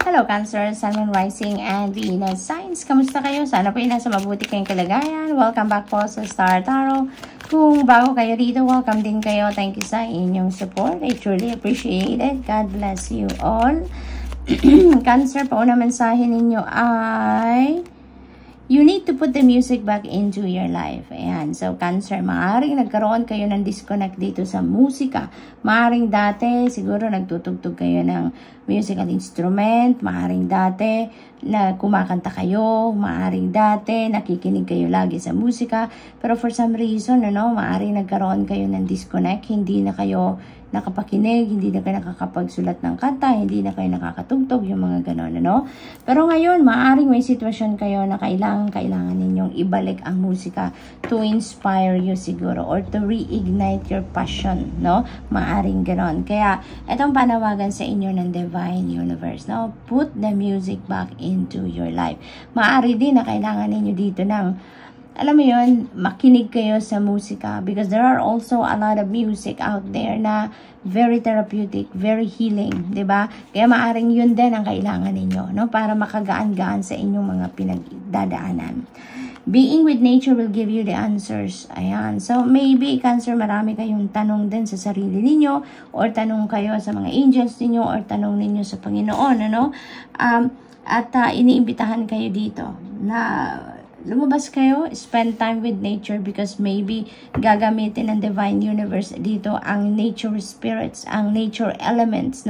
Hello Cancer, Sun, Moon, Rising, and Venus signs. Kamusta kayo? Sana po nasa mabuti kayong kalagayan. Welcome back po sa Star Tarot. Kung bago kayo dito, welcome din kayo. Thank you sa inyong support. I truly appreciate it. God bless you all. Cancer, pauna mensahe ninyo ay you need to put the music back into your life. Ayan. So, Cancer, maaaring nagkaroon kayo ng disconnect dito sa musika. Maaaring dati, siguro nagtutugtog kayo ng musical instrument. Maaaring dati na kumakanta kayo. Maaaring dati nakikinig kayo lagi sa musika. Pero for some reason, maaaring nagkaroon kayo ng disconnect. Hindi na kayo nakapakinig, hindi na kayo nakakapagsulat ng kanta, hindi na kayo nakakatugtog, yung mga ganon, Pero ngayon, maaaring may sitwasyon kayo na kailangan ninyong ibalik ang musika to inspire you siguro or to reignite your passion, Maaaring ganon. Kaya, itong panawagan sa inyo ng Divine Universe, Put the music back into your life. Maaari din na kailangan ninyo dito ng alam mo yun, makinig kayo sa musika because there are also a lot of music out there na very therapeutic, very healing, diba? Kaya maaring yun din ang kailangan ninyo, para makagaan-gaan sa inyong mga pinagdadaanan. Being with nature will give you the answers. Ayan. So, maybe, Cancer, marami kayong tanong din sa sarili ninyo or tanong kayo sa mga angels ninyo or tanong ninyo sa Panginoon, iniimbitahan kayo dito na lumabas kayo, spend time with nature because maybe gagamitin ng Divine Universe dito ang nature spirits, ang nature elements,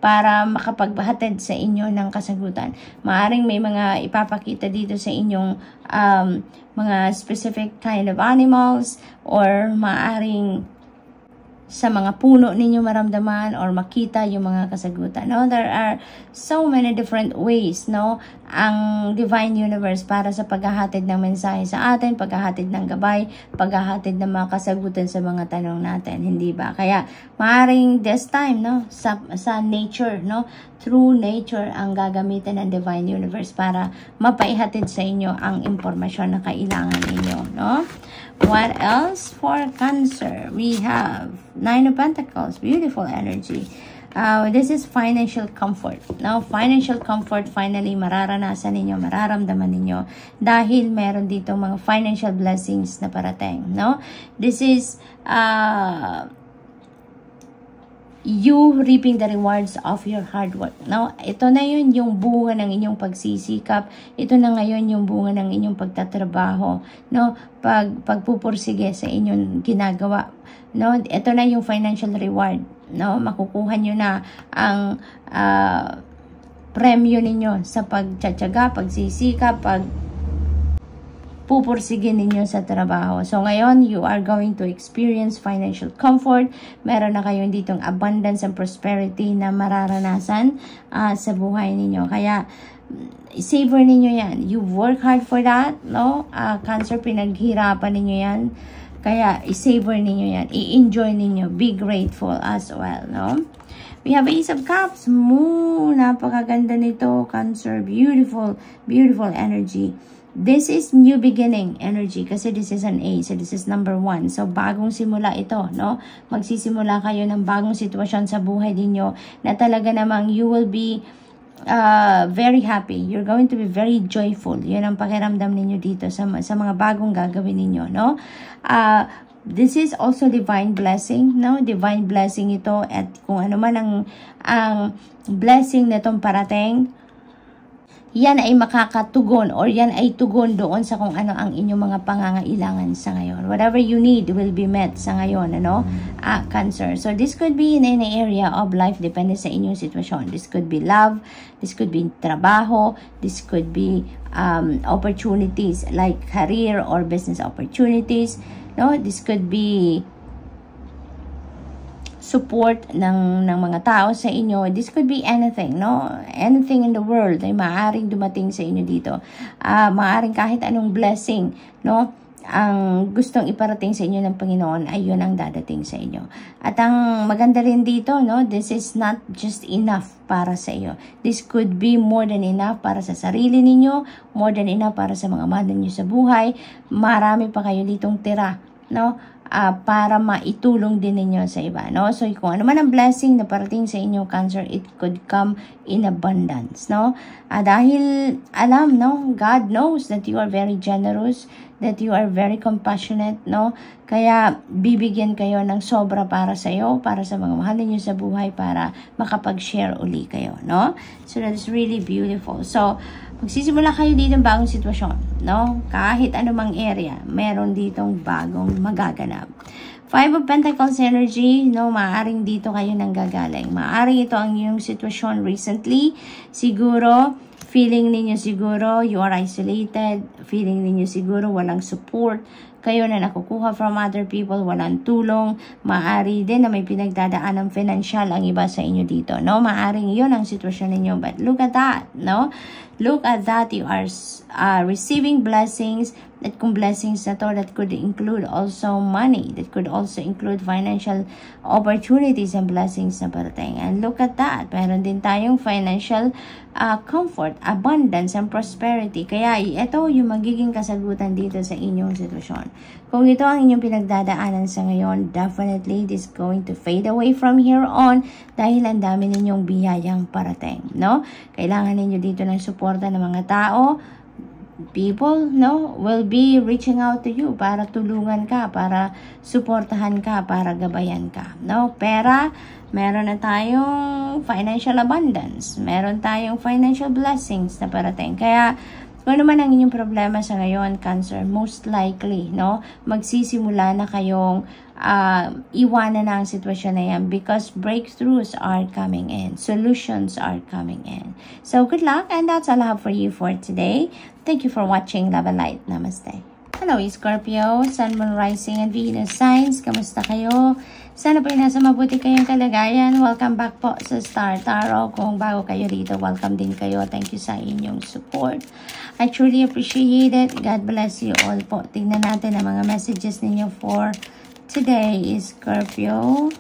para makapagbahatid sa inyo ng kasagutan. Maaring may mga ipapakita dito sa inyong mga specific kind of animals or maaring sa mga puno ninyo maramdaman or makita yung mga kasagutan. There are so many different ways, ang Divine Universe para sa paghahatid ng mensahe sa atin, paghahatid ng gabay, paghahatid ng mga kasagutan sa mga tanong natin, hindi ba? Kaya, maaring this time, sa nature, through nature ang gagamitin ng Divine Universe para mapaihatid sa inyo ang impormasyon na kailangan ninyo, What else for Cancer? We have Nine of Pentacles, beautiful energy. This is financial comfort. Financial comfort, finally, mararanasan ninyo, mararamdaman ninyo dahil meron dito mga financial blessings na parating. This is you reaping the rewards of your hard work. Ito na yun yung bunga ng inyong pagsisikap. Ito na ngayon yung bunga ng inyong pagtatrabaho. Pagpupursige sa inyong ginagawa. Ito na yung financial reward. Makukuha nyo na ang premyo ninyo sa pagtsatsaga, pagsisikap, pupursigin ninyo sa trabaho. So, ngayon, you are going to experience financial comfort. Meron na kayong ditong abundance and prosperity na mararanasan sa buhay ninyo. Kaya, savor ninyo yan. You work hard for that, Cancer, pinaghirapan ninyo yan. Kaya, i-savor ninyo yan. I-enjoy ninyo. Be grateful as well, We have Ace of Cups. Napakaganda nito, Cancer. Beautiful, beautiful energy. This is new beginning energy kasi this is an A. So, this is number 1. So, bagong simula ito, Magsisimula kayo ng bagong sitwasyon sa buhay ninyo na talaga namang you will be very happy. You're going to be very joyful. Yun ang pakiramdam ninyo dito sa mga bagong gagawin ninyo, This is also divine blessing, Divine blessing ito at kung ano man ang blessing na itong parating, yan ay makakatugon or yan ay tugon doon sa kung ano ang inyong mga pangangailangan sa ngayon. Whatever you need will be met sa ngayon, Cancer. So, this could be in any area of life, depende sa inyong sitwasyon. This could be love, this could be trabaho, this could be opportunities like career or business opportunities, This could be support ng mga tao sa inyo. This could be anything, Anything in the world ay maaaring dumating sa inyo dito. Maaaring kahit anong blessing, ang gustong iparating sa inyo ng Panginoon ay yun ang dadating sa inyo. At ang maganda rin dito, this is not just enough para sa iyo. This could be more than enough para sa sarili ninyo, more than enough para sa mga mahal ninyo sa buhay. Marami pa kayo ditong tira, para maitulong din ninyo sa iba, no? So, kung ano man ang blessing na parating sa inyo, Cancer, it could come in abundance, no? Dahil alam, no? God knows that you are very generous, that you are very compassionate, no? Kaya bibigyan kayo ng sobra para sa iyo, para sa mga mahal niyo sa buhay, para makapag-share uli kayo, no? So that's really beautiful. So magsisimula kayo dito ng bagong sitwasyon, no? Kahit anumang area, meron ditong bagong magaganap. 5 of Pentacles energy, no? Maaring dito kayo nang gagaling. Maaring ito ang iyong sitwasyon recently. Siguro, feeling ninyo siguro you are isolated. Feeling ninyo siguro walang support. Kayo na nakukuha from other people, walang tulong. Maari din na may pinagdadaan ng financial ang iba sa inyo dito, no? Maaring yun ang sitwasyon ninyo. But look at that, no? Look at that, you are receiving blessings. At kung blessings na to, that could include also money. That could also include financial opportunities and blessings na parating. And look at that, meron din tayong financial comfort, abundance, and prosperity. Kaya ito yung magiging kasagutan dito sa inyong sitwasyon. Kung ito ang inyong pinagdadaanan sa ngayon, definitely this is going to fade away from here on dahil ang dami ninyong biyayang parating, no? Kailangan ninyo dito ng suporta ng mga tao. People, no, will be reaching out to you para tulungan ka, para suportahan ka, para gabayan ka, no? Pera, meron na tayong financial abundance, meron tayong financial blessings na parating. Kaya kung ano man ang inyong problema sa ngayon, Cancer, most likely, no, magsisimula na kayong iwanan na ang sitwasyon na yan because breakthroughs are coming in. Solutions are coming in. So, good luck, and that's all I have for you for today. Thank you for watching. Love and light. Namaste. Hello, Scorpio, Sun, Moon, Rising, and Venus signs. Kamusta kayo? Sana po nasa mabuti kayong kalagayan. Welcome back po sa Star Tarot. Kung bago kayo rito, welcome din kayo. Thank you sa inyong support. I truly appreciate it. God bless you all po. Tingnan natin ang mga messages ninyo for today is Scorpio.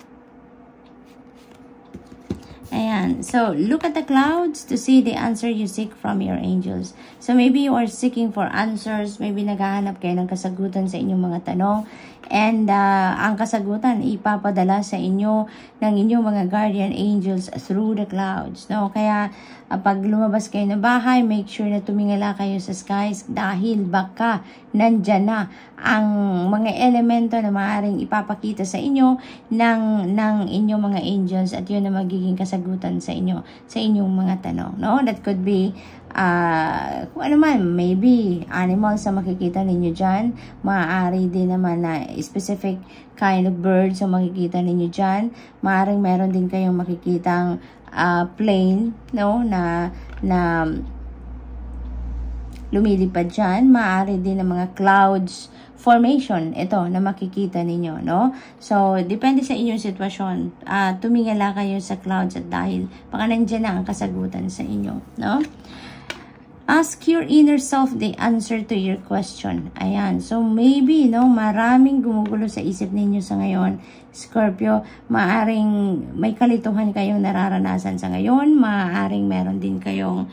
Ayan. So, look at the clouds to see the answer you seek from your angels. So, maybe you are seeking for answers. Maybe naghahanap kayo ng kasagutan sa inyong mga tanong. And ang kasagutan ipapadala sa inyo ng inyong mga guardian angels through the clouds, no? Kaya pag lumabas kayo ng bahay, make sure na tumingala kayo sa skies dahil baka nandyan na ang mga elemento na maaaring ipapakita sa inyo ng inyong mga angels, at yun na magiging kasagutan sa inyo, sa inyong mga tanong, no? That could be kung ano man, maybe animals na makikita ninyo dyan. Maaari din naman na specific kind of birds na makikita ninyo dyan. Maaaring meron din kayong makikitang plane, no, na lumilipad dyan. Maaari din ng mga clouds formation ito na makikita ninyo, no? So, depende sa inyong sitwasyon. Tumingala kayo sa clouds at dahil baka nandyan na ang kasagutan sa inyo, no? Ask your inner self the answer to your question. Ayan. So, maybe, no, maraming gumugulo sa isip ninyo sa ngayon, Scorpio. Maaring may kalituhan kayong nararanasan sa ngayon. Maaring meron din kayong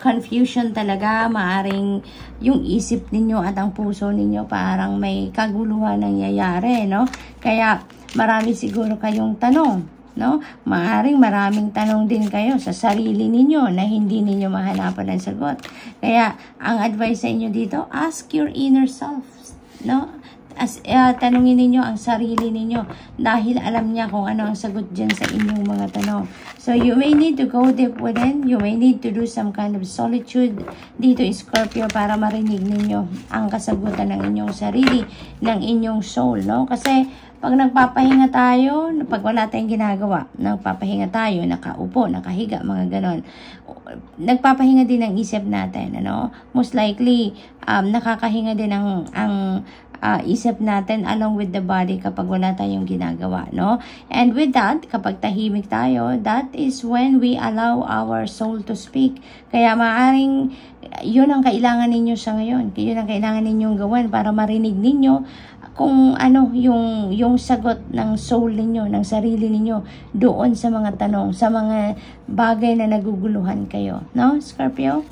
confusion talaga. Maaring yung isip ninyo at ang puso ninyo parang may kaguluhan nangyayari, no? Kaya, marami siguro kayong tanong, no? Maaring maraming tanong din kayo sa sarili ninyo na hindi ninyo mahanapan ng sagot. Kaya, ang advice sa inyo dito, ask your inner self, no? Tanungin ninyo ang sarili ninyo dahil alam niya kung ano ang sagot dyan sa inyong mga tanong. So, you may need to go deep within. You may need to do some kind of solitude dito, Scorpio, para marinig ninyo ang kasagutan ng inyong sarili, ng inyong soul, no? Kasi, pag nagpapahinga tayo, pag wala tayong ginagawa, nagpapahinga tayo, nakaupo, nakahiga, mga ganon. Nagpapahinga din ang isip natin, ano? Most likely, nakakahinga din ang isip natin along with the body kapag wala tayong ginagawa, no? And with that, kapag tahimik tayo, that is when we allow our soul to speak. Kaya maaring yun ang kailangan ninyo sa ngayon. Yun ang kailangan ninyong gawin para marinig ninyo kung ano yung sagot ng soul ninyo, ng sarili ninyo doon sa mga tanong, sa mga bagay na naguguluhan kayo, no, Scorpio?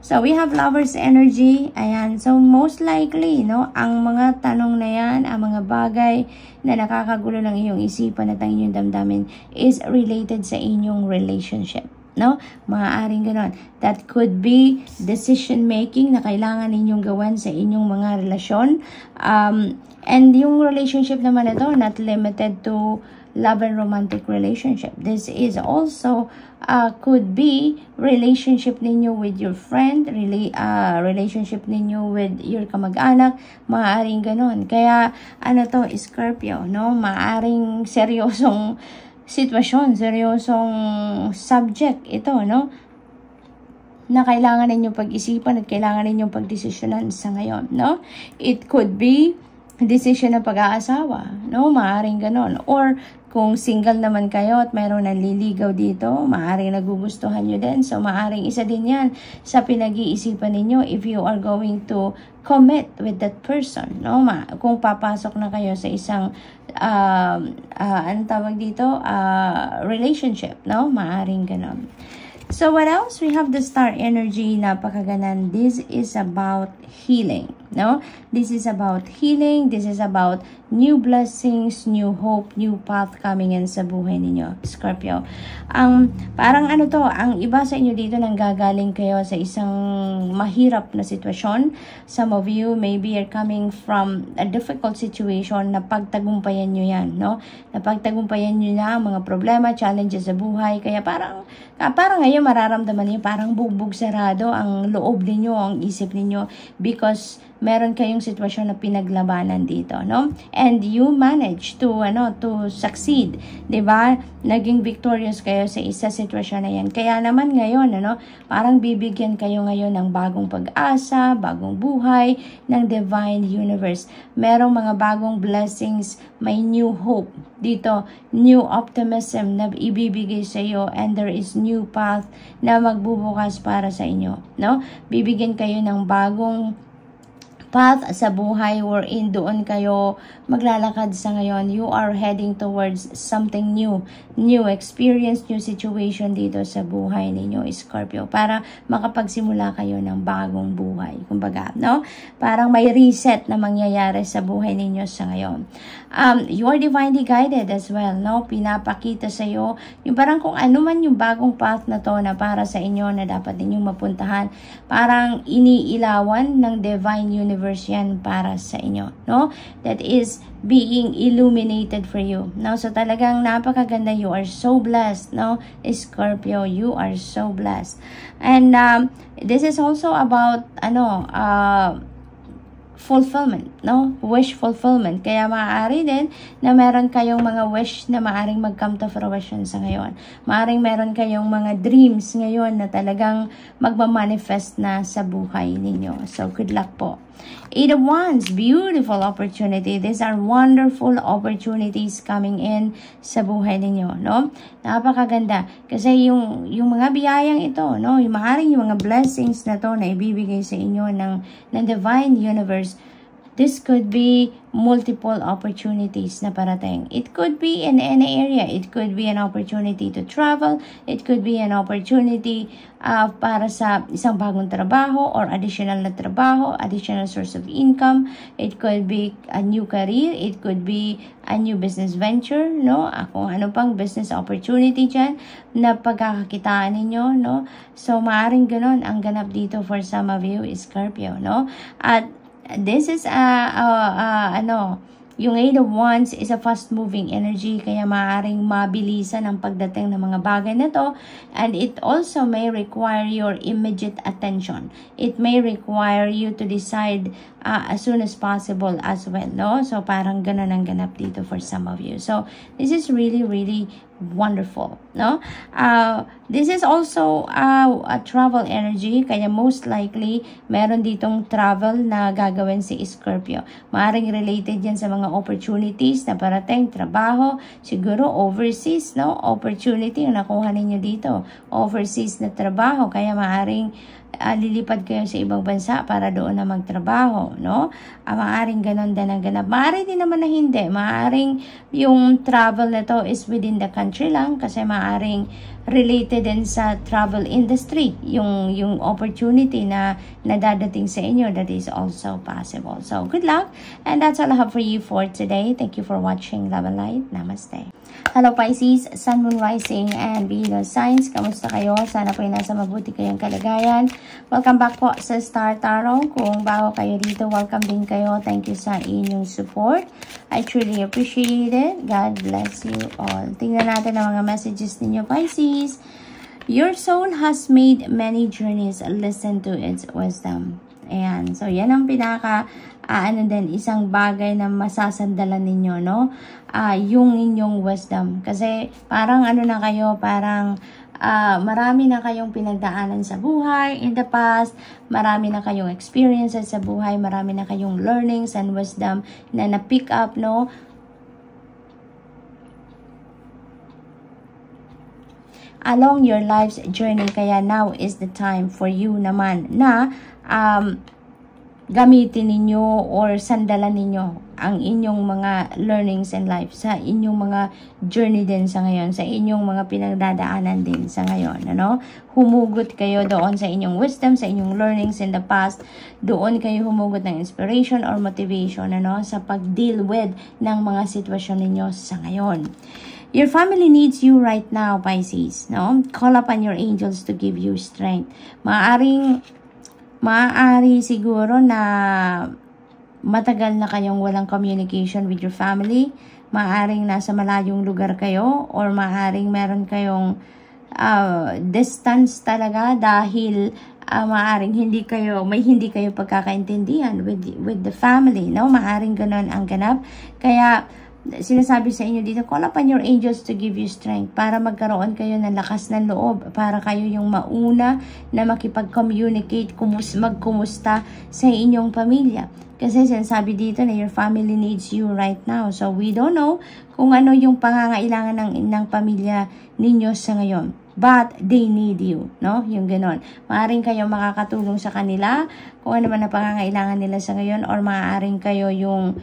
So, we have Lovers energy. Ayan. So, most likely, no, ang mga tanong na yan, ang mga bagay na nakakagulo ng iyong isipan at ang inyong damdamin is related sa inyong relationship. No? Maaaring ganon. That could be decision making na kailangan ninyong gawin sa inyong mga relasyon. And yung relationship naman ito, not limited to love and romantic relationship. This is also could be relationship ninyo with your friend, relationship ninyo with your kamag-anak, maaaring ganon. Kaya ano to, Scorpio, no? Maaaring seryosong sitwasyon, seryosong subject ito, no? Na kailangan ninyong pag-isipan at kailangan ninyong pagdesisyonan sa ngayon, no? It could be decision ng pag-aasawa, no? Maaring ganon. Or kung single naman kayo at mayroong nanliligaw dito, maaring nagugustuhan nyo din. So, maaring isa din yan sa pinag-iisipan ninyo if you are going to commit with that person, no? Kung papasok na kayo sa isang ano tawag dito? Relationship, no? Maaring ganon. So, what else? We have the star energy. Napakaganan. This is about healing, no? This is about healing. This is about new blessings, new hope, new path coming in sa buhay ninyo, Scorpio. Parang ano to, ang iba sa inyo dito nanggagaling kayo sa isang mahirap na sitwasyon. Some of you maybe are coming from a difficult situation na pagtagumpayan nyo yan, no? Na pagtagumpayan nyo na mga problema, challenges sa buhay. Kaya parang ngayon mararamdaman niyo parang bugbog sarado ang loob niyo, ang isip niyo because meron kayong sitwasyon na pinaglabanan dito, no? And you manage to succeed, 'di ba? Naging victorious kayo sa isa sitwasyon na 'yan. Kaya naman ngayon, parang bibigyan kayo ngayon ng bagong pag-asa, bagong buhay ng divine universe. Merong mga bagong blessings, may new hope dito, new optimism na ibibigay sa iyo, and there is new path na magbubukas para sa inyo, no? Bibigyan kayo ng bagong path sa buhay wherein doon kayo maglalakad sa ngayon. You are heading towards something new. New experience, new situation dito sa buhay ninyo, Scorpio. Para makapagsimula kayo ng bagong buhay. Kumbaga, no? Parang may reset na mangyayari sa buhay ninyo sa ngayon. You are divinely guided as well, no? Pinapakita sa iyo yung parang kung ano man yung bagong path na to na para sa inyo na dapat ninyong mapuntahan. Parang iniilawan ng divine universe yan para sa inyo, no? That is being illuminated for you, no? So talagang napakaganda. You are so blessed, no? Scorpio, you are so blessed. And this is also about fulfillment, no? Wish fulfillment. Kaya maaari din na meron kayong mga wish na maaring mag-come to fruition sa ngayon. Maaring meron kayong mga dreams ngayon na talagang magmamanifest na sa buhay ninyo. So, good luck po. 8 of Wands, beautiful opportunity. These are wonderful opportunities coming in sa buhay ninyo, no? Napakaganda. Kasi yung mga biyayang ito, no? Yung maaaring yung mga blessings na to na ibibigay sa inyo ng divine universe. This could be multiple opportunities na parating. It could be in any area. It could be an opportunity to travel. It could be an opportunity para sa isang bagong trabaho or additional na trabaho, additional source of income. It could be a new career. It could be a new business venture, no? Kung ano pang business opportunity dyan na pagkakakitaan ninyo, no? So, maaaring ganun ang ganap dito for some of you, Scorpio, no? At this is yung 8 of Wands is a fast-moving energy, kaya maaaring mabilisan ang pagdating ng mga bagay na to, and it also may require your immediate attention. It may require you to decide as soon as possible as well, no? So, parang ganun ang ganap dito for some of you. So, this is really, really wonderful, no? This is also a travel energy, kaya most likely meron ditong travel na gagawin si Scorpio. Maaring related yan sa mga opportunities na parating, trabaho, siguro overseas, no? Opportunity yung nakuha ninyo dito, overseas na trabaho, kaya maaring lilipad kayo sa ibang bansa para doon na magtrabaho, no? Maaring ganon din ang ganap. Maaari din naman na hindi. Maaring yung travel na to is within the country lang kasi maaring related din sa travel industry. Yung opportunity na nadadating sa inyo, that is also possible. So, good luck. And that's all I have for you for today. Thank you for watching. Love and light. Namaste. Hello Pisces, Sun, Moon, Rising, and Venus signs. Kamusta kayo? Sana po ay nasa mabuti kayong kalagayan. Welcome back po sa Star Tarot. Kung bago kayo dito, welcome din kayo. Thank you sa inyong support. I truly appreciate it. God bless you all. Tingnan natin ang mga messages ninyo, Pisces. Your soul has made many journeys. Listen to its wisdom. Ayan. So, yan ang isang bagay na masasandalan ninyo, no? Yung inyong wisdom. Kasi, parang na kayo, parang marami na kayong pinagdaanan sa buhay in the past, marami na kayong experiences sa buhay, marami na kayong learnings and wisdom na na-pick up, no? Along your life's journey, kaya now is the time for you naman na gamitin ninyo or sandalan ninyo ang inyong mga learnings in life sa inyong mga journey din sa ngayon, sa inyong mga pinagdadaanan din sa ngayon, ano? Humugot kayo doon sa inyong wisdom, sa inyong learnings in the past, doon kayo humugot ng inspiration or motivation, ano? Sa pag-deal with ng mga sitwasyon ninyo sa ngayon. Your family needs you right now, Pisces, no? Call upon your angels to give you strength. Maaari siguro na matagal na kayong walang communication with your family. Maaring nasa malayong lugar kayo or maaring meron kayong distance talaga dahil maaring hindi kayo pagkakaintindihan with the family, no? Maaring ganon ang ganap. Kaya sinasabi sa inyo dito, call upon your angels to give you strength para magkaroon kayo ng lakas ng loob, para kayo yung mauna na makipag-communicate, magkumusta sa inyong pamilya. Kasi sinasabi dito na your family needs you right now. So, we don't know kung ano yung pangangailangan ng pamilya ninyo sa ngayon. But they need you, no? Yung ganon. Maaring kayo makakatulong sa kanila kung ano man na pangangailangan nila sa ngayon, or maaring kayo yung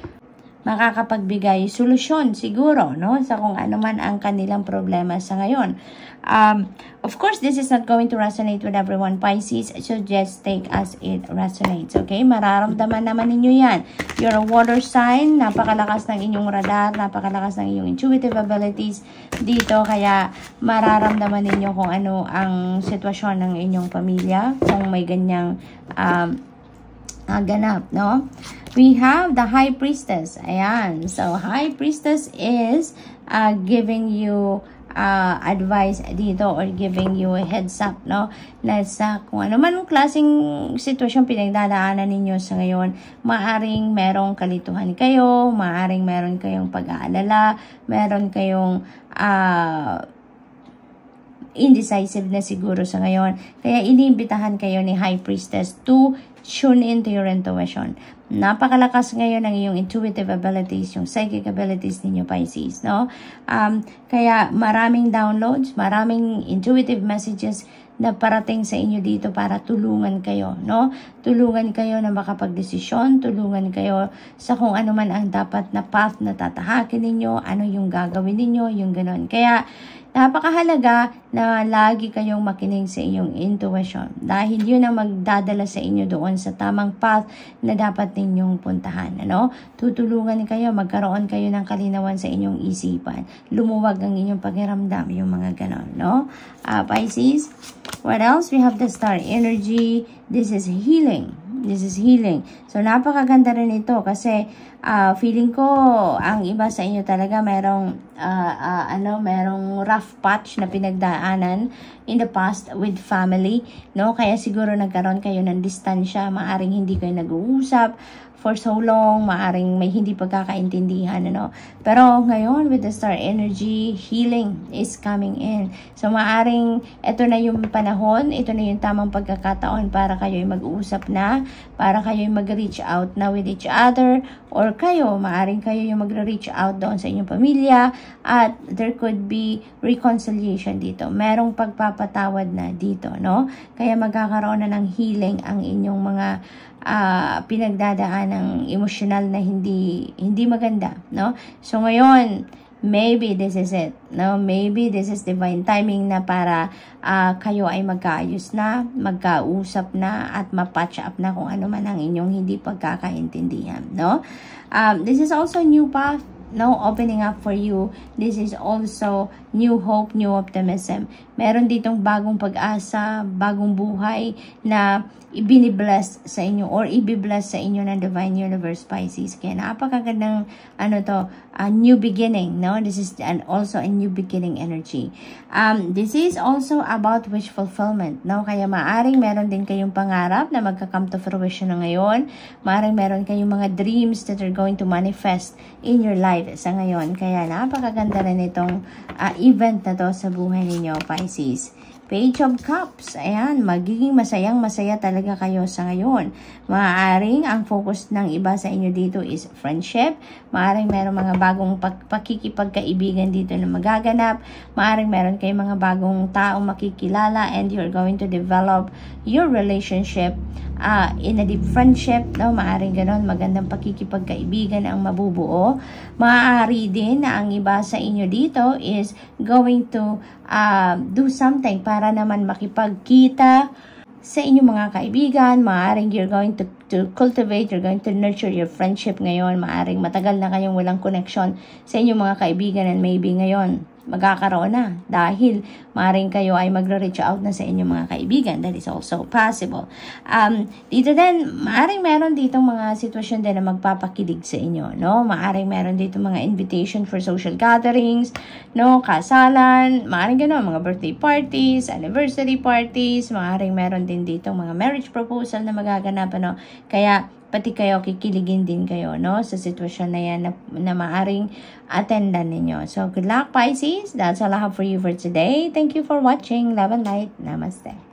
makakapagbigay solusyon siguro, no? Sa kung ano man ang kanilang problema sa ngayon. Of course, this is not going to resonate with everyone, Pisces. So, just take as it resonates, okay? Mararamdaman naman ninyo yan. You're a water sign. Napakalakas ng inyong radar. Napakalakas ng inyong intuitive abilities dito. Kaya, mararamdaman ninyo kung ano ang sitwasyon ng inyong pamilya. Kung may ganyang ganap, no? We have the High Priestess. Ayan. So, High Priestess is giving you advice dito or giving you a heads up, no? Na sa kung ano man klaseng sitwasyon pinagdadaanan ninyo sa ngayon, maaring merong kalituhan kayo, maaring meron kayong pag-aalala, meron kayong indecisive na siguro sa ngayon. Kaya iniimbitahan kayo ni High Priestess to tune into your intuition. Napakalakas ngayon ng iyong intuitive abilities, yung psychic abilities ninyo, Pisces, no? Kaya maraming downloads, maraming intuitive messages na parating sa inyo dito para tulungan kayo, no? Tulungan kayo na makapagdesisyon, tulungan kayo sa kung ano man ang dapat na path na tatahakin ninyo, ano yung gagawin ninyo, yung ganon. Kaya, napakahalaga na lagi kayong makinig sa inyong intuition dahil yun ang magdadala sa inyo doon sa tamang path na dapat ninyong puntahan, ano? Tutulungan kayo, magkaroon kayo ng kalinawan sa inyong isipan. Lumuwag ang inyong pakiramdam, yung mga ganon, no? Pisces, what else? We have the star energy. This is healing. This is healing. So, napakaganda rin ito kasi feeling ko ang iba sa inyo talaga merong rough patch na pinagdaanan in the past with family, no? Kaya siguro nagkaroon kayo ng distansya, maaring hindi kayo nag-uusap for so long, maaring may hindi pagkakaintindihan, ano. Pero ngayon, with the star energy, healing is coming in. So, maaring ito na yung panahon, ito na yung tamang pagkakataon para kayo'y mag-uusap na, para kayo'y mag-reach out na with each other, or kayo, maaring kayo yung mag-reach out doon sa inyong pamilya, at there could be reconciliation dito. Merong pagpapatawad na dito, no? Kaya magkakaroon na ng healing ang inyong mga pinagdadaan ng emosyonal na hindi maganda, no? So ngayon, maybe this is it, no? Maybe this is divine timing na para kayo ay magkaayos na, magkausap na, at ma-patch up na kung ano man ang inyong hindi pagkakaintindihan, no? This is also a new path, no, opening up for you. This is also new hope, new optimism. Meron ditong bagong pag-asa, bagong buhay na ibinibless sa inyo or ibibless sa inyo ng Divine Universe Pisces. Kaya napakagandang a new beginning, no? This is also a new beginning energy. This is also about wish fulfillment, no? Kaya maaring meron din kayong pangarap na magka-come to fruition na ngayon. Maaring meron kayong mga dreams that are going to manifest in your life sa ngayon. Kaya napakaganda rin itong event na to sa buhay ninyo, Pisces. Page of Cups. Ayan, magiging masayang-masaya talaga kayo sa ngayon. Maaaring ang focus ng iba sa inyo dito is friendship. Maaaring meron mga bagong pakikipagkaibigan dito na magaganap. Maaaring meron kayong mga bagong taong makikilala and you're going to develop your relationship in a deep friendship, no? Maaaring ganon, magandang pakikipagkaibigan ang mabubuo. Maaari din na ang iba sa inyo dito is going to do something para naman makipagkita sa inyong mga kaibigan. Maaaring you're going to cultivate, you're going to nurture your friendship ngayon. Maaaring matagal na kayong walang connection sa inyong mga kaibigan and maybe ngayon magkakaroon na dahil maaaring kayo ay magre-reach out na sa inyong mga kaibigan. That is also possible. Dito din, maaaring meron ditong mga sitwasyon din na magpapakilig sa inyo, no? Maaaring meron dito mga invitation for social gatherings, no? Kasalan, maaaring gano'n, mga birthday parties, anniversary parties, maaaring meron din dito mga marriage proposal na magaganap, no? Kaya pati kayo, kikiligin din kayo, no? Sa sitwasyon na yan na maaring attendan ninyo. So, good luck, Pisces. That's all I have for you for today. Thank you for watching. Love and light. Namaste.